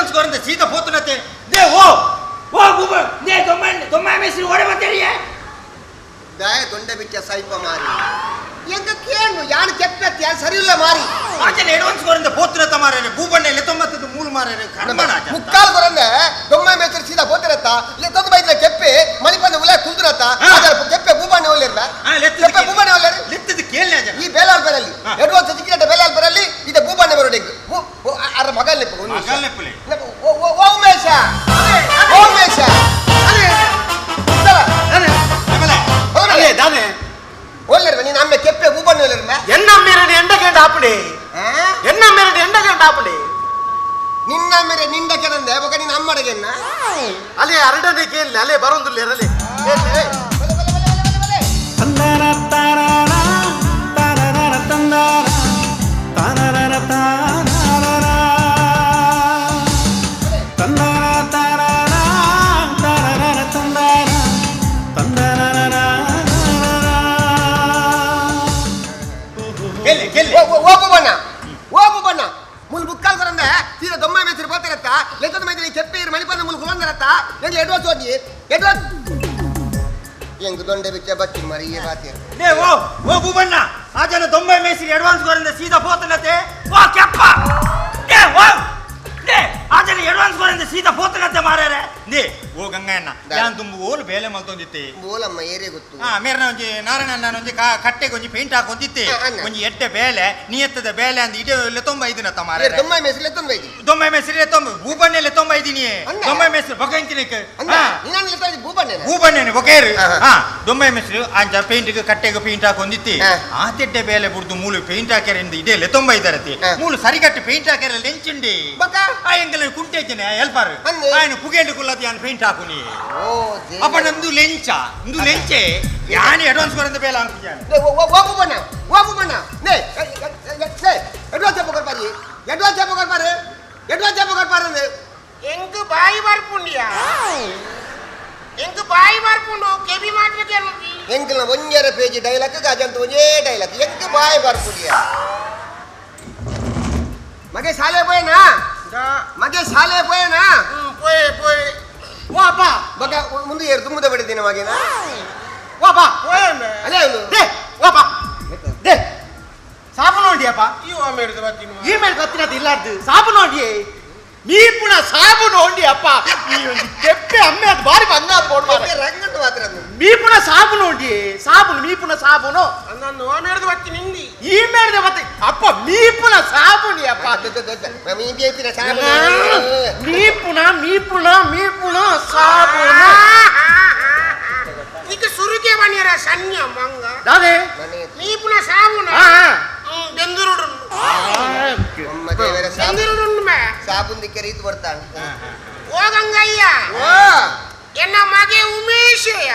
advance ಕೊರಂತ ಸೀದಾ ಪೋತುನತೆ they ಓ ಬುಬ ನೇ ದೊಮ್ಮ ಮೇಸ್ತ್ರಿ ಓಡೆ ಬತ್ತೇರಿಯೇ ದಾಯ ದೊಂಡ ಬಿಚ್ಚ ಸೈಪ ಮಾರಿ ಎಂತ ಕೇಳು ಯಾನ್ ಕೆಪ್ಪೆತ್ತ ಯಾನ್ ಸರಿ ಇಲ್ಲ ಮಾರಿ ಆಚೆ ಅಡ್ವಾನ್ಸ್ ಕೊರಂತ ಪೋತುನತ ಮಾರನೆ ಬೂಬಣ್ಣೆ ಲೆತ್ತೊಂಬತ್ತದು ಮೂಲ ಮಾರನೆ ಕರ್ಮಣ ಮುಕ್ಕಾಲ್ ಕೊರಂದೆ ದೊಮ್ಮ ಮೇಸ್ತ್ರಿ ಸೀದಾ ಪೋತಿರತ್ತ ಲೆತ್ತೊಂದು ಬೈದ ಕೆಪ್ಪೆ ಮಣಿಪಂದ ಉಲೆ ಕುಂದುರತ್ತ ಅದರ ಕೆಪ್ಪೆ ಬೂಬಣ್ಣೆ ಒಳ್ಳೆರ್ಲ ಕೆಪ್ಪೆ ಬೂಬಣ್ಣೆ ಒಳ್ಳೆರ್ ಲೆತ್ತದ ಕೇಳನೆ ಈ ಬೇಲಾಲ್ ಬರಲಿ ಅಡ್ವಾನ್ಸ್ ಸಿಕ್ಕಿರತ್ತ ಬೇಲಾಲ್ ಬರಲಿ ಇದ ಬೂಬಣ್ಣೆ ಬರೋಡೆಗ್ ಅರ ಮಗಲ್ ಲೆಪ್ಪ ಮಗಲ್ ಲೆಪ್ಪಲೆ ಓ ಉಮೇಶ ಓ ಉಮೇಶ ಅರೆ ಅಲೆ ದಾನೆ ಒಳ್ಳೆರ್ವ ನೀನು ಅಮ್ಮೆ ಕೆಪ್ಪೆ ಬೂಬಣ್ಣೆ ಒಳ್ಳೆರ್ಲ ಎನ್ನ ಮೇರೆ ಎಂಡಗಂಡ ಆಪಡೆ ಎನ್ನ ಮೇರೆ ಎಂಡಗಂಡ ಆಪಡೆ ನಿನ್ನ ಮೇರೆ ನಿಂಡ ಕೆಡಂದೆ ಬೊಕ ನಿನ್ನ ಅಮ್ಮಡಗೆನ್ನ ಅಲೆ ಅರಡನೆ ಕೇಳಿ ಅಲೆ ಬರೋದಿಲ್ಲ ಇರಲಿ ತಂದನ ತಾರಾನ ತಾರಾನ ತಂದಾನ ತಾರಾನ ತಾರಾನ ತಂದನ ತಾರಾನ ತಾರಾನ ತಂದಾನ ತಂದನ ಕೇಳಿ ಕೇಳಿ ಓ ಬಣ್ಣ ಮುಲ್ ಮುಕ್ಕಾಲ್ ಬರಂದೆ ಸೀದಾ ದೊಮ್ಮ ಮೇಸ್ತ್ರಿ ಪೋತಿರತ್ತ ಲೆಕ್ಕದ ಮೈತ್ರಿ ಕೆಪ್ಪೆ ಮಣಿಪಂದ ಮುಲ್ ಕುಲಂದರತ್ತ ಎಂಗೆ ಎಡ್ವಾನ್ಸ್ ಹೋಗಿ ಎಡ್ವಾನ್ಸ್ ಎಂಗ್ ದೊಂಡೆ ಬಿಚ್ಚ ಬಚ್ಚಿ ಮರಿ ಬಾತಿರ ನೇ ಓ ಬುಬಣ್ಣ ಆಜನ ದೊಮ್ಮ ಮೇಸ್ತ್ರಿ ಅಡ್ವಾನ್ಸ್ ಕೊರಂತ ಸೀದಾ ಪೋತುನತೆ ಓ ಕೆಪ್ಪ ನೇ ನೇ ಆಜನ ಅಡ್ವಾನ್ಸ್ ಕೊರಂತ ಸೀದಾ ಪೋತುನತೆ ಮಾರರೆ ನೇ ಓ ಗಂಗಣ್ಣ ಯಾನ್ ತುಂಬು ಓಲು ಬೇಲೆ ಮಲ್ತೊಂದಿತ್ತೆ ಬೋಲಮ್ಮ ಏರಿಯ ಗೊತ್ತು ಮೇರ್ನ ಒಂಜಿ ನಾರಾಯಣ ಒಂಜಿ ಕಟ್ಟೆಗೆ ಒಂಜಿ ಪೇಂಟ್ ಹಾಕೊಂದಿತ್ತೆ ಒಂಜಿ ಎಡ್ಡೆ ಬೇಲೆ ನಿಯತ್ತದ ಬೇಲೆ ಅಂದ್ ಇಡೆ ಲೆತ್ತೊಂಬೈದಿನ ತಮಾರೆ ದೊಮ್ಮ ಮೇಸ್ತ್ರಿ ಲೆತ್ತೊಂದು ಬೈದಿ ದೊಮ್ಮ ಮೇಸ್ತ್ರಿ ಲೆತ್ತೊಂಬ ಬೂಬಣ್ಣೆ ಲೆತ್ತೊಂಬೈದಿನಿ ದೊಮ್ಮ ಮೇಸ್ತ್ರಿ ಬೊಕಂಚಿನಕ್ಕೆ ನೀನು ಲೆತ್ತೊಂದು ಬೂಬಣ್ಣೆ ಬೂಬಣ್ಣೆ ಬೊಕೇರು ದೊಮ್ಮ ಮೇಸ್ತ್ರಿ ಅಂಚ ಪೇಂಟ್ಗೆ ಕಟ್ಟೆಗೆ ಪೇಂಟ್ ಹಾಕೊಂದಿತ್ತಿ ಆ ತೆಡ್ಡೆ ಬೇಲೆ ಬುಡ್ದು ಮೂಲು ಪೇಂಟ್ ಹಾಕ್ಯಾರಿಂದ ಇಡೆ ಲೆತ್ತೊಂಬೈದಾರತಿ ಮೂಲು ಸರಿಗಟ್ಟಿ ಪೇಂಟ್ ಹಾಕ್ಯಾರ ಲೆಂಚುಂಡಿ ಆ ಎಂಗಲ ಕುಂಟೆಚ್ಚನೆ ಹೆಲ್ಪರ್ ఆయన పుగేండు కుల్లది అని పెయింట్ ಹಾಕುನಿ ಅಪ್ಪ ನಮ್ದು ಲೆಂಚೆ ಯಾನಿ ಅಡ್ವಾನ್ಸ್ ಬರಂದ ಬೇಲ ಅಂಕುಜಾನ ಓ ಬಣ್ಣ ನೇ ಅಡ್ವಾನ್ಸ್ ಪೋಕರ್ ಪಾರಿ ಅಡ್ವಾನ್ಸ್ ಪೋಕರ್ ಪಾರೆ ಎಂಗ್ ಬಾಯಿ ಬರ್ಪುಂಡಿಯಾ ಎಂಗ್ ಬಾಯಿ ಬರ್ಪುಂಡು ಕೆಬಿ ಮಾಟ್ಲಕ್ಕೆ ಎಂಕಲ್ನ ಒಂಜರ ಪೇಜಿ ಡೈಲಾಗ್ ಗಜಂತ ಒಂಜೇ ಡೈಲಾಗ್ ಎಂಗ್ ಬಾಯಿ ಬರ್ಪುಡಿಯ ಮಗೆ ಶಾಲೆ ಹೋಯನಾ ಪೋಯ್ ವಾ ಬಾ ಬಗ ಮುಂದೆ ಏರು ತುಂಬದ ಬಡಿದಿನ ಮಗೇನ ವಾ ಬಾ ಅಲೆ ಅವನು ದೇ ವಾ ಬಾ ದೇ ಸಾಬು ನೋಡಿಯಪ್ಪ ಈ ಮೇಡ್ದ ಬತ್ತಿನ ಈ ಮೇಲೆ ಕತ್ತಿನದು ಇಲ್ಲಾರ್ದು ಸಾಬು ನೋಡಿ ನೀ ಪುನಃ ಸಾಬು ನೋಡಿ ಅಪ್ಪ ನೀ ಒಂದು ಕೆಪ್ಪೆ ಅಮ್ಮೆ ಅದು ಬಾರಿ ಬಂಗಾದ ಬೋಡ್ಬಾರ ರಂಗಂಟು ಮಾತ್ರ ನೀ ಪುನಃ ಸಾಬು ನೋಡಿ ಸಾಬುನು ನೀ ಪುನಃ ಸಾಬುನು ನಾನು ಓ ಮೇಡ್ದ ಬತ್ತಿನ ಹಿಂದಿ ಈ ಮೇಡ್ದೆ ಮತ್ತೆ ಅಪ್ಪ ನೀ ಪುನಃ ಸಾಬುನಿ ಅಪ್ಪ ನೀ ಪುನಃ ಸಾಬುನು ಈಗ ಸುರುಕೆ ಬನ್ನಿರ ಸಣ್ಣ ಮಂಗ ದಾದೆ ನೀ ಪುನಃ ಸಾಬುನ ಬೆಂದರುಡು ಸಾಬುಂದಿಕ್ಕೆ ರೀತಿ ಬರ್ತಾನೆ ಓ ಗಂಗಯ್ಯ ಎನ್ನ ಮಗೆ ಉಮೇಶಯ್ಯ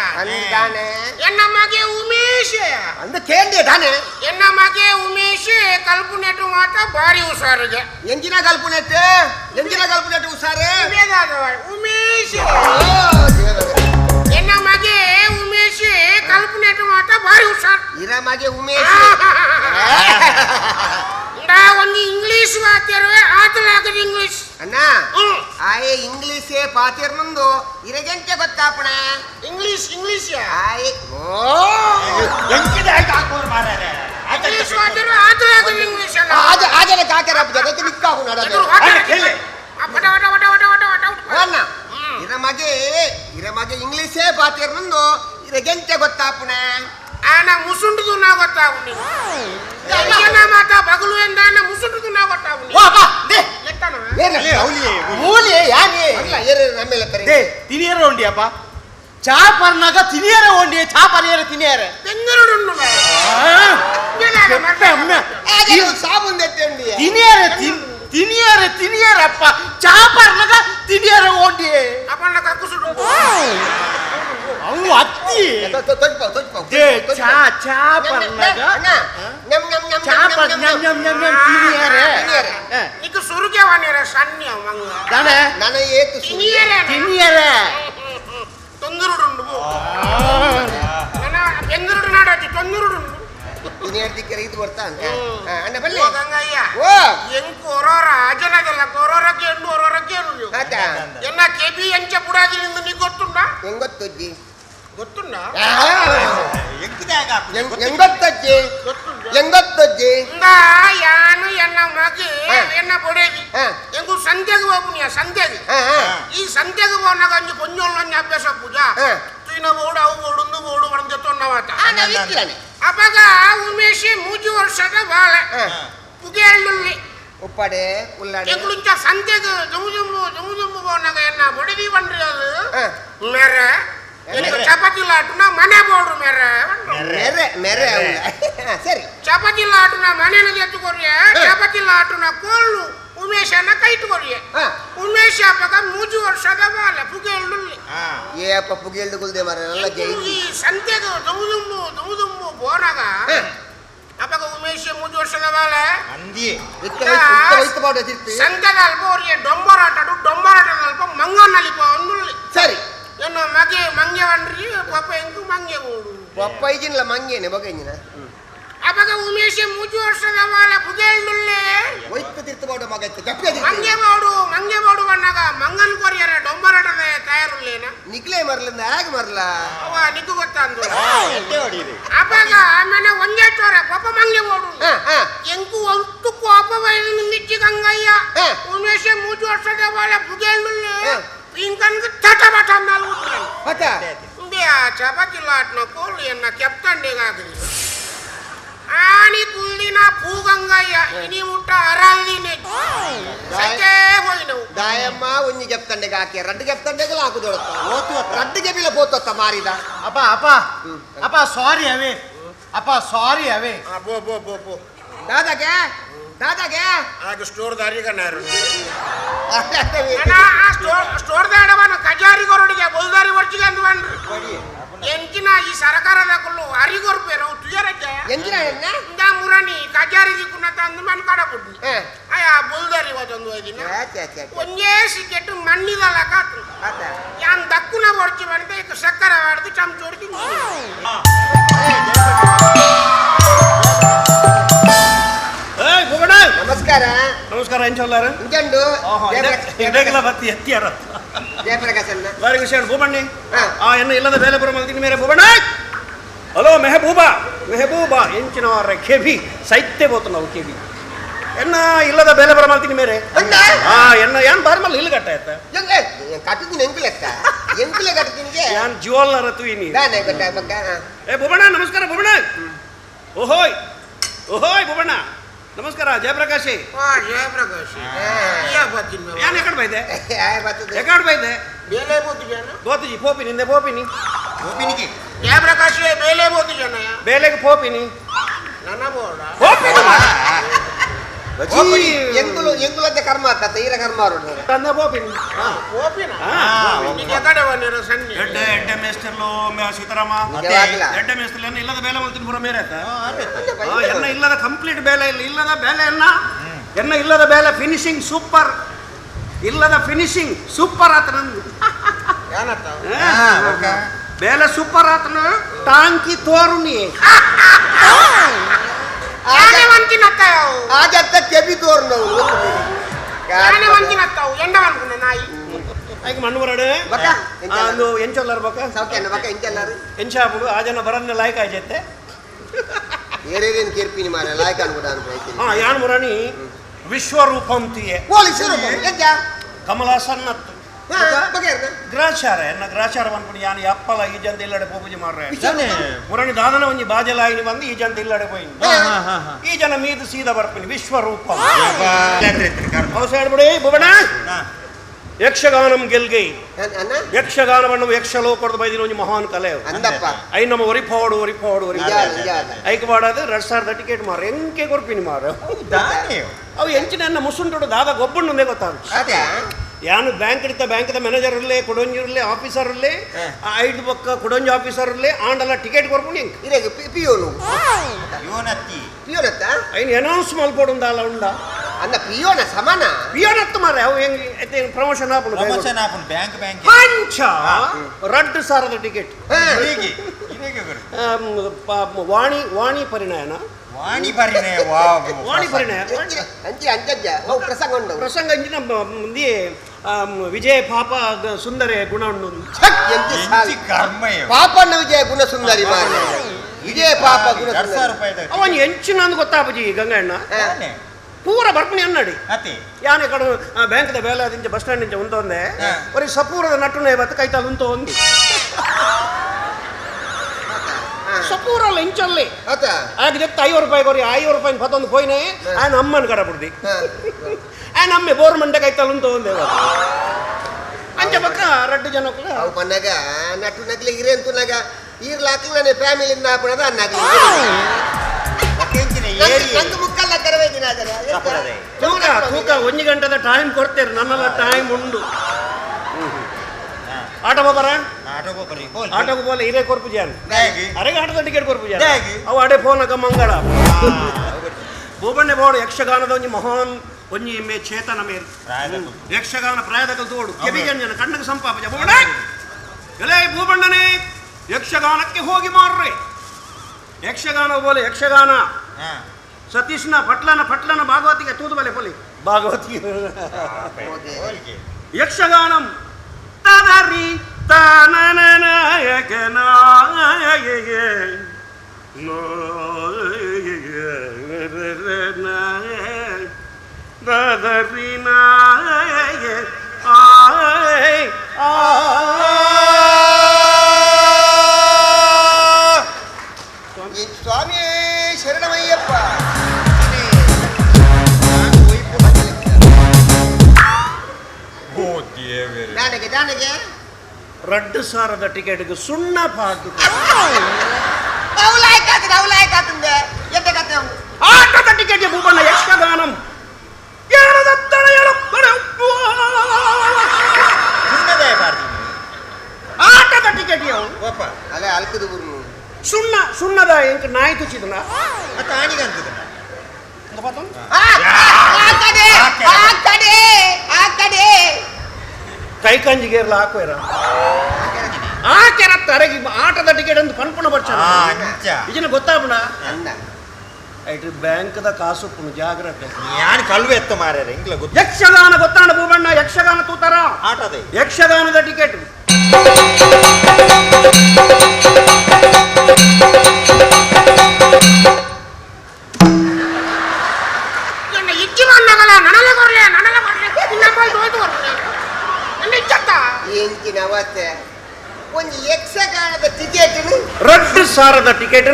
ಎನ್ನ ಮಗೆ ಉಮೇಶಯ್ಯ ಅಂದ ಕೇಂದ್ರ ತಾನೆ ಎನ್ನ ಮಗೆ ಉಮೇಶ್ ಕಲ್ಪನೆಟ್ಟು ಮಾತ ಭಾರಿ ಹುಷಾರಿಗೆ ಎಂಜಿನ ಕಲ್ಪನೆಟ್ಟು ಹುಷಾರೆ ಉಮೇಶ್ ಎನ್ನ ಮಗೆ ಉಮೇಶ್ ಕಲ್ಪನೆಟ್ಟು ಮಾತ ಭಾರಿ ಹುಷಾರ್ ಇರ ಮಗೆ ಉಮೇಶ್ ಒಂದು ಇಂಗ್ಲಿಷ್ ಮಾತಾಡುವೆ ಆತಲಾಗದ ಇಂಗ್ಲಿಷ್ ಅಣ್ಣ ಆಯೆ ಇಂಗ್ಲಿಷೇ ಪಾತಿರ್ನೊಂದು ಇರಗೆಂಟೆ ಗೊತ್ತಾಪಣ ಇಂಗ್ಲಿಷ್ ಆಯೆ ಇಂಗ್ಲಿಷ್ ಮಾತಾಡುವೆ ಆತಲಾಗದ ಇಂಗ್ಲಿಷ್ ಅಲ್ಲ ಆಜನೆ ಕಾಕರ ಜಗತ್ತು ನಿಕ್ಕಾಗು ನಡದೆ ಅಣ್ಣ ಇರ ಮಗೆ ಇಂಗ್ಲಿಷೇ ಪಾತಿರ್ನೊಂದು ಇರಗೆಂಟೆ ಗೊತ್ತಾಪಣ ಆನ ಮುಸುಂಡುದು ನಾ ಗೊತ್ತಾಗುಂಡಿ ಮಾತ ಬಗಲು ಎಂದಾನ ಮುಸುಂಡುದು ನಾ ಗೊತ್ತಾಗುಂಡಿ ತಿನಿಯರ ಉಂಡಿಯಪ್ಪ ಚಾ ಪರ್ನಾಗ ತಿನಿಯರ ಉಂಡಿ ಚಾ ಪರಿಯರ ತಿನಿಯರ ಬೆಂಗಳೂರು ಸಾಬುನ್ ತಿನಿಯರಪ್ಪ ಚಾ ಪರ್ನಾಗ ತಿನಿಯರ ಉಂಡಿ ಅಪ್ಪಣ್ಣ ಕಕ್ಕುಸುಡು ಅವು ಅತ್ತಿ ಚಾ ಪರ್ನಾಗ ಈಗ ಸುರುಗೆ ವಾಣಿರ ಸಣ್ಣ ಮಂಗ ನನ್ನ ಏತು ತಿನಿಯರ ತೊಂದರುಡು ನನ್ನ ಬೆಂದರುಡು ನಾಡಾಚಿ ತೊಂದರುಡು ಹೇಳ್ತಿಕ್ಕೆ ಇದು ಬರ್ತಾ ಅಂತ ಅಣ್ಣ ಬನ್ನಿ ಓ ಗಂಗಯ್ಯ ಓ ಎಂಕು ಹೊರೋರ ಅಜನದಲ್ಲ ಹೊರೋರಕ್ಕೆ ಎಂಡು ಹೊರೋರಕ್ಕೆ ಆತಾ ಎನ್ನ ಕೆಬಿ ಎಂಚ ಬುಡಾದಿ ನಿಂದು ನೀ ಗೊತ್ತುಂಡ ಹೆಂಗೊತ್ತಜ್ಜಿ ಗೊತ್ತುಂಡ ಹೆಂಗೊತ್ತಜ್ಜಿ ಹೆಂಗೊತ್ತಜ್ಜಿ ಇಂದ ಯಾನು ಎನ್ನ ಮಗಿ ಎನ್ನ ಬೊಡೇದಿ ಎಂಗು ಸಂತೆಗೆ ಹೋಗುನಿಯ ಸಂತೆಗೆ ಈ ಸಂತೆಗೆ ಹೋನಾಗ ಅಂಜು ಕೊಂಜೋಲ್ಲ ಅಭ್ಯಾಸ ಪೂಜಾ ತುಯಿನ ಬೋಡು ಅವು ಬೋಡು ಬೋಡು ಬಂದ ತೊನ್ನವಾತ ಅವಾಗ ಉಮೇಶಿ 3 ವರ್ಷದ ಬಾಳ ಪುಗೆ ಎಳ್ಳುಳ್ಳಿ ಉಪ್ಪಾಡೆ ಉಲ್ಲಾಡೆ ಎಂಗುಳಿಂಚ ಸಂತೆಗೆ ಜಮುಜುಂಬು ಹೋನಾಗ ಎನ್ನ ಬೊಡೇದಿ ಬಂದ್ರಿ ಅದು ಮೇರೆ ಚಪಾತಿ ಲಾಟುನ ಮನೆ ಬೋಡ್ರು ಮೇರೆ ಮೆರೆ ಮೆರೆ ಸರಿ ಚಪಾತಿ ಲಾಟುನ ಮನೆನ ಎತ್ತುಕೊರಿಯೆ ಚಪಾತಿ ಲಾಟುನ ಕೋಳು ಉಮೇಶನ ಕೈಟ್ಕೊರಿಯೆ ಉಮೇಶ ಅಪ್ಪಗ 3 ವರ್ಷದ ಬಾಲ ಪುಗೆ ಎಳ್ಳುಳ್ಳಿ ಏಪ್ಪ ಪುಗೆ ಎಳ್ದು ಕುಲ್ದೆ ಮಾರ ಎಲ್ಲ ಜೈ ಈ ಸಂತೆಗೆ ದುಮುದುಂಬು ಬೋನಾಗ ಅಪ್ಪಗ ಉಮೇಶ 3 ವರ್ಷದ ಬಾಲ ಅಂದಿ ವೈತ್ ಬಾಡ ತಿರ್ತಿ ಸಂತೆಗೆ ಅಲ್ಪ ಅವ್ರಿಗೆ ಡೊಂಬರಾಟ ಅಲ್ಪ ಮಂಗನಲ್ಲಿಪ ಒಂದುಳ್ಳಿ ಸರಿ ಎನ್ನ ಮಗೆ ಮಂಗೆ ಬಂದ್ರಿ ಪಾಪ ಎಂಕು ಮಂಗೆ ಓಡು ಪಪ್ಪ ಇಜಿನ್ಲ ಮಂಗೇನೆ ಬಗಂಜಿನ ಅವಾಗ ಉಮೇಶ 3 ವರ್ಷದ ಬಾಲ ಪುಗೆ ಎಳ್ಳುಳ್ಳಿ ವೈತ್ ತಿರ್ತ ಬಾಡ ಮಗ ಗಪ್ಪೆ ಮಂಗೆ ಬೋಡು ಬಣ್ಣಾಗ ಮಂಗನ್ ಕೊರಿಯರ ಡೊಂಬರಾಟದ ತಯಾರುಲ್ಲೇನ ನಿಕ್ಲೆ ಮರ್ಲಿಂದ ಹೇಗೆ ಮರ್ಲ ಅವ ನಿಕ್ಕು ಗೊತ್ತಂದು ಅವಾಗ ಆಮೇಲೆ ಒಂದೇಟೋರ ಪಾಪ ಮಂಗೆ ಬೋಡು ಎಂಕು ಒಂಟು ಕೋಪ ವಯಸ್ಸು ನಿಚ್ಚಿ ಗಂಗಯ್ಯ ಉಮೇಶ 3 ವರ್ಷದ ಬಾಲ ಪುಗೆ ಎಳ್ಳುಳ್ಳಿ ಪೀಂಕನ್ಗೆ ತಟಬಟ ನಾಲ್ಕು ಮತ್ತ ಚಪಾತಿ ಲಾಟ್ನ ಕೋಳಿ ಎನ್ನ ಕೆಪ್ತಂಡಿಗಾಗ್ರಿ ಆಣಿ ಕುಲ್ದಿನ ಪೂಗಂಗಯ್ಯ ಇನಿ ಮುಟ್ಟ ಅರಲ್ದಿನಿ ಸಚ್ಚೇ ಹೋಯ್ನವು ದಾಯಮ್ಮ ಒಂಜಿ ಗೆಪ್ತಂಡೆಗೆ ಹಾಕಿ ರಡ್ಡು ಗೆಪ್ತಂಡೆಗಳು ಹಾಕುದೊಳತ್ತ ರಡ್ಡು ಗೆಬಿಲ ಬೋತತ್ತ ಮಾರಿದ ಅಪ್ಪ ಸಾರಿ ಅವೇ ಬೋ ದಾದಾಗೆ ಆಗ ಸ್ಟೋರ್ ದಾರಿಗ ನಾರು ಸ್ಟೋರ್ ದಾಡವನ ಕಜಾರಿ ಕೊರಡಿಗೆ ಬುಲ್ದಾರಿ ವರ್ಷಿಗೆ ಅಂದು ಬಂದ್ರಿ ಎಂಚಿನ ಈ ಸರಕಾರದ ಕೊಲ್ಲು ಅರಿಗೊರ್ಪೆ ನಾವು ತುಯರಕ್ಕೆ ಎಂಜಿನ ಇಂದ ಮುರಾನಿ ಕಜಾರಿ ದಿಕ್ಕುನ ತಂದು ಮನ್ ಕಡ ಕೊಡ್ನಿ ಅಯ್ಯ ಬುಲ್ದಾರಿ ಹೋದೊಂದು ಹೋಯ್ದಿನ ಒಂದೇ ಸಿಕ್ಕೆಟ್ಟು ಮಣ್ಣಿದಲ್ಲ ಕಾತು ಯಾನ್ ದಕ್ಕುನ ಹೊಡ್ಚಿ ಬಂದ ಈಗ ಸಕ್ಕರ ಹೊಡೆದು ಚಮಚ ಹೊಡ್ತೀನಿ ನಮಸ್ಕಾರ ನಮಸ್ಕಾರ ಎಂಚಲ್ಲಾರು ಇಂಜಂಡು ಬತ್ತಿ ಎತ್ತಿಯಾರ ಜಯಪ್ರಕಾಶನ್ನ ಬಾರಿ ವಿಷಯ ಭೂಮಣ್ಣಿ ಎನ್ನ ಇಲ್ಲದ ಬೇಲೆ ಬರೋ ಮಲ್ತೀನಿ ಮೇರೆ ಭೂಮಣ್ಣ ಹಲೋ ಮೆಹಬೂಬಾ ಎಂಚಿನವರ ಕೆಬಿ ಸೈತ್ಯ ಬೋತು ನಾವು ಕೆಬಿ ಎನ್ನ ಇಲ್ಲದ ಬೇಲೆ ಬರೋ ಮಲ್ತೀನಿ ಮೇರೆ ಎನ್ನ ಯಾನ್ ಬಾರಿ ಮಲ್ಲ ಇಲ್ಲಿ ಗಟ್ಟ ಆಯ್ತ ಕಟ್ಟುತ್ತೀನಿ ಎಂಕುಲೆ ಕಟ್ಟುತ್ತೀನಿ ಯಾನ್ ಜೀವಲ್ನ ರತು ಇನಿ ಏ ಭೂಮಣ್ಣ ನಮಸ್ಕಾರ ಭೂಮಣ್ಣ ಓಹೋಯ್ ಭೂಮಣ್ಣ ನಮಸ್ಕಾರ ಜಯಪ್ರಕಾಶಿ ಯಾನ್ ಎಕಡ್ ಬೈದೆ ಬೇಲೆ ಬೋತಿ ಜನ ಗೋತಿಜಿ ಪೋಪಿನಿ ಜಯಪ್ರಕಾಶ್ ಬೇಲೆ ಬೋತಿ ಜನ ಬೇಲೆಗೆ ಪೋಪಿನಿ ನನ್ನ ಬೋಡ ಎಂಗುಲದ ಕರ್ಮ ಆತ ತೀರ ಕರ್ಮ ತಂದೆ ಪೋಪಿನಿ ಓಪಿನ ನಿಮಗೆ ಕಡೆ ಬಂದಿರೋ ಸಣ್ಣ ಎಡ್ಡೆ ಮೇಸ್ಟರ್ಲು ಸೀತಾರಾಮ ಎಡ್ಡೆ ಮೇಸ್ಟರ್ಲು ಇಲ್ಲದ ಬೇಲೆ ಮಲ್ತೀನಿ ಪುರ ಮೇರೆ ಎನ್ನ ಇಲ್ಲದ ಕಂಪ್ಲೀಟ್ ಬೇಲೆ ಇಲ್ಲದ ಬೇಲೆ ಎನ್ನ ಇಲ್ಲದ ಬೇಲೆ ಫಿನಿಶಿಂಗ್ ಸೂಪರ್ ಆತ ನಂದು ಬೇಲೆ ಸೂಪರ್ ಆತನು ಟಾಂಕಿ ತೋರುನಿ ಆಜತ್ತ ಕೆಬಿ ತೋರು ನಾಯಿ ಆಯ್ಕೆ ಮಣ್ಣು ಬರಡೆ ಒಂದು ಎಂಚೊಲ್ಲರ್ ಬಕ್ಕ ಎಂಚಾಪುಡು ಆ ಜನ ಬರನ್ನ ಲಾಯ್ಕ ಆಯ್ತೆ ಏರೇರೇನು ಕೇರ್ಪಿನಿ ಮಾರ ಲಾಯ್ಕ ಅನ್ಬಿಡ ಅಂತ ಯಾನ್ ಮುರಾಣಿ ವಿಶ್ವರೂಪಂ ತಿಯೆ ಕಮಲಾಸನ್ನತ್ತು ಗ್ರಾಚಾರ ಬಂದ್ಬಿಟ್ಟು ಯಾನ್ ಅಪ್ಪಲ ಈ ಜಂತ ಇಲ್ಲಡೆ ಪೂಜೆ ಮಾಡ್ರೆ ಮುರಣಿ ದಾದನ ಒಂಜಿ ಬಾಜಲಾಯಿನಿ ಬಂದು ಈ ಜಂತ ಇಲ್ಲಡೆ ಹೋಯ್ನಿ ಈ ಜನ ಮೀದು ಸೀದಾ ಬರ್ತೀನಿ ವಿಶ್ವರೂಪ ಹೇಳ್ಬಿಡಿ ಬುಬಣ ಯಕ್ಷಗಾನಂ ಗೆಲ್ಗೈ ಯಕ್ಷಗಾನವನ್ನು ಯಕ್ಷಲೋಕದ ಬೈದಿನ ಒಂಜಿ ಮಹಾನ್ ಕಲೆ ಐ ನಮ್ಮ ಒರಿಪಾಡು ಐಕ್ ಬಾಡದು 2,000 ಟಿಕೆಟ್ ಮಾರ ಎಂಕೆ ಕೊರ್ಪಿನಿ ಮಾರ ಅವು ಎಂಚಿನ ಮುಸುಂಟು ದಾದ ಗೊಬ್ಬಣ್ಣೆ ಗೊತ್ತಾಗ ಯಾನು ಬ್ಯಾಂಕ್ ಇಡ್ತ ಬ್ಯಾಂಕ್ದ ಮ್ಯಾನೇಜರ್ ಇರಲಿ ಕೊಡೊಂಜಿರಲಿ ಆಫೀಸರ್ ಇರಲಿ ಐದು ಪಕ್ಕ ಕೊಡೊಂಜಿ ಆಫೀಸರ್ ಇರಲಿ ಆಂಡಲ್ಲ ಟಿಕೆಟ್ ಕೊರ್ಕೊಂಡು ಐನ್ ಅನೌನ್ಸ್ ಮಲ್ಪಡುಂದಲ್ಲ ಉಂಡ ಅಂದ ಪಿಯೋನ ಸಮಾನ ಪಿಯೋನತ್ತು ಮಾರ ಅವು ಹೆಂಗೆ ಪ್ರಮೋಷನ್ ಆಪುಂಡು ಬ್ಯಾಂಕ್ ಪಂಚ 2,000 ಟಿಕೆಟ್ ವಾಣಿ ಪರಿಣಯನ ವಾಣಿ ಪರಿಣಯ ವಾವು ವಾಣಿ ಪರಿಣಯ ಅಂಚಿ ಅಂಚಜ್ಜ ಪ್ರಸಂಗ ಉಂಡು ಪ್ರಸಂಗ ಅಂಚಿನ ಮುಂದೆ ವಿಜಯ ಪಾಪ ಸುಂದರ ಗುಣ ಉಂಡು ಎಂಚಿ ಕರ್ಮಯ ಪಾಪಣ್ಣ ವಿಜಯ ಗುಣ ಸುಂದರಿ ಮಾರ ವಿಜಯ ಪಾಪ ಗುಣ ಅವನ್ ಎಂಚಿನ ಅಂದ್ ಗೊತ್ತಾಪಜಿ ಗಂಗಣ್ಣ ಪೂರ ಬರ್ಪಣಿ ಅನ್ನಡಿ ಅತಿ ಯಾನೆ ಕಡೆ ಬ್ಯಾಂಕ್ದ ಬೇಲಾದಿಂಚ ಬಸ್ ಸ್ಟ್ಯಾಂಡ್ ಇಂಚ ಉಂತೊಂದೆ ಒರಿ ಸಪೂರದ ನಟುನೆ ಬತ್ತ ಕೈತಾಲ ಉಂತು ಒಂದು ಸಪೂರಲ್ಲ ಇಂಚಲ್ಲಿ ಆಗ ಜೊತೆ 5 ರೂಪಾಯಿ ಕೊರಿ 5 ರೂಪಾಯಿ ಪತ್ತೊಂದು ಪೋಯ್ನೆ ಆಯ್ನ ಅಮ್ಮನ ಕಡ ಬಿಡ್ದಿ ಆಯ್ನ ಅಮ್ಮೆ ಬೋರ್ಮಂಡ ಕೈತಾಲ ಉಂತು ಒಂದೇ ಅಂಚ ಪಕ್ಕ 2 ಜನ ಅವು ಪನ್ನಗ ನಟು ನಗ್ಲಿ ಇರೇಂತುನಗ ಈರ್ಲಾಕ್ಲಿ ನನ್ನ ಫ್ಯಾಮಿಲಿ ನಾಪಣದ ಅನ್ನಗ್ಲಿ ನಂದು ಮುಕ್ಕಲ್ಲ ಕರವೇದಿನ ತೂಕ ತೂಕ 1 ಗಂಟೆದ ಟೈಮ್ ಕೊಡ್ತೇನೆ ನನ್ನೆಲ್ಲ ಟೈಮ್ ಉಂಡು ಆಟೋ ಬರ ಆಟೋಗೆ ಬೋಲೆ ಇರೇ ಕೊರ್ಪು ಜಾನ್ ಅರೆಗೆ ಆಟೋದ ಟಿಕೆಟ್ ಕೊರ್ಪು ಜಾನ್ ಅವು ಅಡೆ ಫೋನಕ ಮಂಗಳ ಭೂಬಣ್ಣೆ ಬೋಡು ಯಕ್ಷಗಾನದ ಒಂಜಿ ಮಹಾನ್ ಒಂಜಿ ಮೇ ಚೇತನ ಮೇಲ್ ಯಕ್ಷಗಾನ ಪ್ರಾಯದಕಲ್ ತೋಡು ಕೆಬಿಜನ ಕಣ್ಣಗೆ ಸಂಪಾಪ ಬೋಡ ಎಲೆ ಭೂಬಣ್ಣನೇ ಯಕ್ಷಗಾನಕ್ಕೆ ಹೋಗಿ ಮಾರ್ರೆ ಯಕ್ಷಗಾನ ಬೋಲೆ ಯಕ್ಷಗಾನ ಸತೀಶ್ನ ಪಟ್ಲನ ಭಾಗವತಿಗೆ ತೂದು ಬಲೆ ಪೊಲಿ ಭಾಗವತಿ ಯಕ್ಷಗಾನಂ ತದರಿ ತಾನನನಾಯಕನಾಯಗೆ ದದರಿ ನಾಯಗೆ ಆಯ್ ಸ್ವಾಮಿ ಶರಣಮಯ್ಯಪ್ಪ ನನಗೆ 2 ಸಾವಿರದ ಟಿಕೆಟ್ಗೆ ಸುಣ್ಣ ಪಾಟು ಆಟದ ಟಿಕೆಟ್ ಭೂಬಣ್ಣ ಯಕ್ಷಗಾನಂ ಆಟದ ಟಿಕೆಟ್ ಅಲ್ಲೇ ಅಲ್ಕದು ಸುಣ್ಣದ ಎಂಕ ನಾಯಿ ತುಚ್ಚಿದನ ಕೈ ಕಂಜಿಗೇರ್ಲ ಹಾಕೋರ ಆಕೆರ ತರಗಿ ಆಟದ ಟಿಕೆಟ್ ಅಂತ ಪನ್ಪುಣ ಬರ್ಚ ಇದನ್ನ ಗೊತ್ತಾಪಣ ಐಟ್ರಿ ಬ್ಯಾಂಕ್ದ ಕಾಸು ಪುಣ ಜಾಗ್ರತೆ ಯಾನ್ ಕಲ್ವೆ ಎತ್ತ ಮಾರ್ಯಾರ ಇಂಗ್ಲ ಗೊತ್ತ ಯಕ್ಷಗಾನ ಗೊತ್ತಾಣ ಭೂಬಣ್ಣ ಯಕ್ಷಗಾನ ತೂತಾರ ಆಟದ ಯಕ್ಷಗಾನದ ಟಿಕೆಟ್ ಎಂಚಿನ ಅವಸ್ಥೆ ಒಂದು ಯಕ್ಷಗಾನದ ಟಿಕೆಟ್ 2 ಸಾವಿರದ ಟಿಕೆಟ್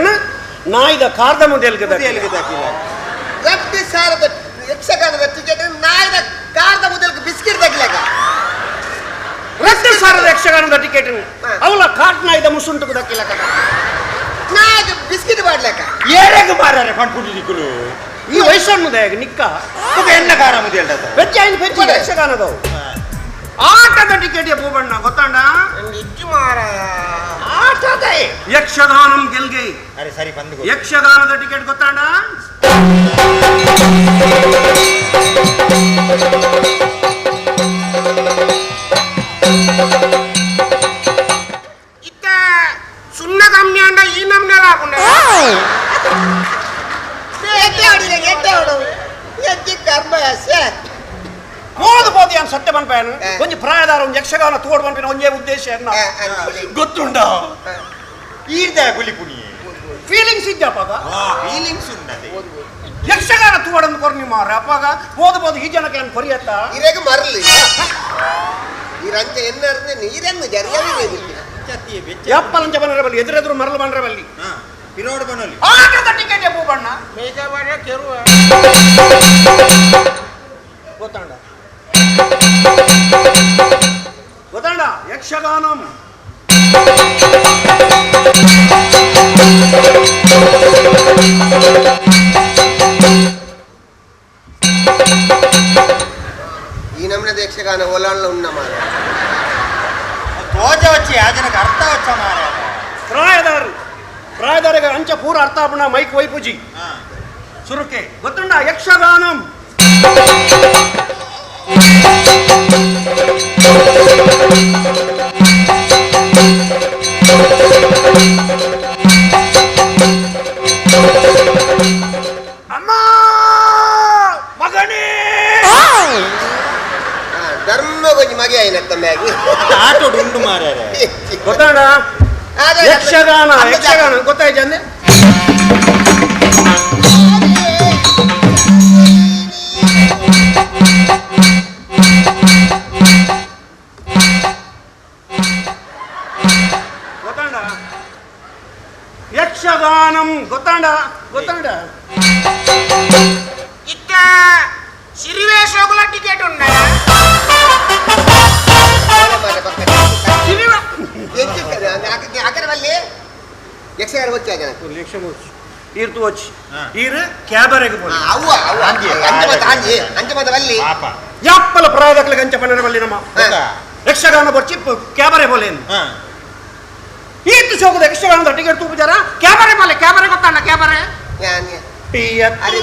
ನಾಯ್ದ ಕಾರ್ದ ಮುದೇಲ್ಗೆ 2 ಸಾವಿರದ ಯಕ್ಷಗಾನದ ಟಿಕೆಟ್ ನಾಯ್ದ ಕಾರ್ದ ಮುದೇಲ್ಗೆ ಬಿಸ್ಕಿಟ್ ತಗ್ಲಾಗ 2 ಸಾವಿರದ ಯಕ್ಷಗಾನದ ಟಿಕೆಟ್ ಅವಳ ಕಾಟ್ ನಾಯ್ದ ಮುಸುಂಟು ದಕ್ಕಿಲ್ಲ ನಾಯ್ದ ಬಿಸ್ಕಿಟ್ ಮಾಡ್ಲಕ್ಕ ಏರೆಗೆ ಮಾರ್ಯಾರ ಪನ್ಪುಡಿ ದಿಕ್ಕುಲು ಈ ವಯಸ್ಸನ್ನುದ ನಿಕ್ಕ ಎನ್ನ ಕಾರ ಮುದೇಲ್ದ ಬೆಚ್ಚ ಯಕ್ಷಗಾನದವು ಆಟದ ಟಿಕೆಟ್ ಭೂಬಣ್ಣ ಗೊತ್ತಾಂಡ ಆಟದ ಯಕ್ಷಗಾನಂ ಗೆಲ್ಗೆ ಅರೆ ಸರಿ ಬಂದು ಯಕ್ಷಗಾನದ ಟಿಕೆಟ್ ಗೊತ್ತಾಂಡ ಇತ್ತ ಸುಣ್ಣ ಕಮ್ಮಿ ಅಂಡ ಈ ನಮ್ನೆ ಹಾಕೊಂಡ ಹೋದ ಯಾನ್ ಸತ್ಯ ಬನ್ಪೇನು ಒಂಜಿ ಪ್ರಾಯದಾರ ಒಂದು ಯಕ್ಷಗಾನ ತೋಡ್ ಬನ್ಪೇನು ಒಂಜೇ ಉದ್ದೇಶ ಗೊತ್ತುಂಡ ಈರ್ದ ಗುಲಿಪುನಿ ಫೀಲಿಂಗ್ಸ್ ಇದ್ದಪ್ಪಾಗ ಫೀಲಿಂಗ್ಸ್ ಉಂಡದೆ ಯಕ್ಷಗಾನ ತೋಡನ್ನು ಕೊರ್ನಿ ಮಾರ ಅಪ್ಪಾಗ ಹೋದ ಈ ಜನಕ್ಕೆ ಏನು ಕೊರಿಯತ್ತ ಇರೆಗೆ ಮರಲಿ ಈ ರಂಚ ಎನ್ನರ್ನೆ ನೀರನ್ನು ಜರಿಯಲಿ ಯಪ್ಪಲಂಚ ಬನ್ನರ ಬಲ್ಲಿ ಎದುರೆದುರು ಮರಳು ಬನ್ನರ ಬಲ್ಲಿ ಪಿರೋಡ್ ಬನ್ನಲಿ ಆಟದ ಟಿಕೆಟ್ ಭೂಬಣ್ಣ ಮೇಜವಾಡ ಕೆರುವ ಗೊತ್ತಾಂಡ ಯಕ್ಷಗಾನಂ ಈ ನಮ್ಮನೆ ಯಕ್ಷಗಾನ ಒಲಾಣ್ಲ ಉನ್ನ ಮಾರ ತೋಜ వచ్చి ಆ ಜನಕ್ಕೆ ಅರ್ಥ వచ్చ ಮಾರ ಪ್ರಾಯದಾರಿಗೆ ಅಂಚ ಪೂರ ಅರ್ಥ ಆಪಣ ಮೈಕ್ ವೈಪುಜಿ ಸುರುಕೆ ಗೊತ್ತುಂಡ ಯಕ್ಷಗಾನಂ ಏನತ್ತ ಮ್ಯಾಗಿ ಆಟೋ ಉಂಟು ಮಾರ್ಯಾರ ಗೊತ್ತಾಡ ಯಕ್ಷಗಾನ ಯಕ್ಷಗಾನ ಗೊತ್ತಾಯ್ತು ಅಂದೆ ಗೊತ್ತಾಂಡ ಯಕ್ಷಗಾನಂ ಗೊತ್ತಾಂಡ ಗೊತ್ತಾಂಡ ಇತ್ತ ಸಿರಿವೇಶೋಗುಲ ಟಿಕೆಟ್ ಉಂಡ అక్కడ యక్షగాన వచ్చా ఈర్తు వచ్చి ఈరు క్యాబరేకి పోయి అవ్వ అంచమత వల్లి ಯಾಪ್ಪಲ ಪ್ರಾಯದಕ್ಲೆ ಗಂಚ ಪನ್ನರ ಬಲ್ಲಿನಮ್ಮ ಯಕ್ಷಗಾನ ಬರ್ಚಿ ಕ್ಯಾಬರೆ ಬೋಲೇನು ಈತು ಶೋಕದ ಯಕ್ಷಗಾನದ ಟಿಕೆಟ್ ತೂಪುಜಾರ ಕ್ಯಾಬರೆ ಬೋಲೆ ಕ್ಯಾಬರೆ ಗೊತ್ತಾನ ಕ್ಯಾಬರೆ ಅರೆ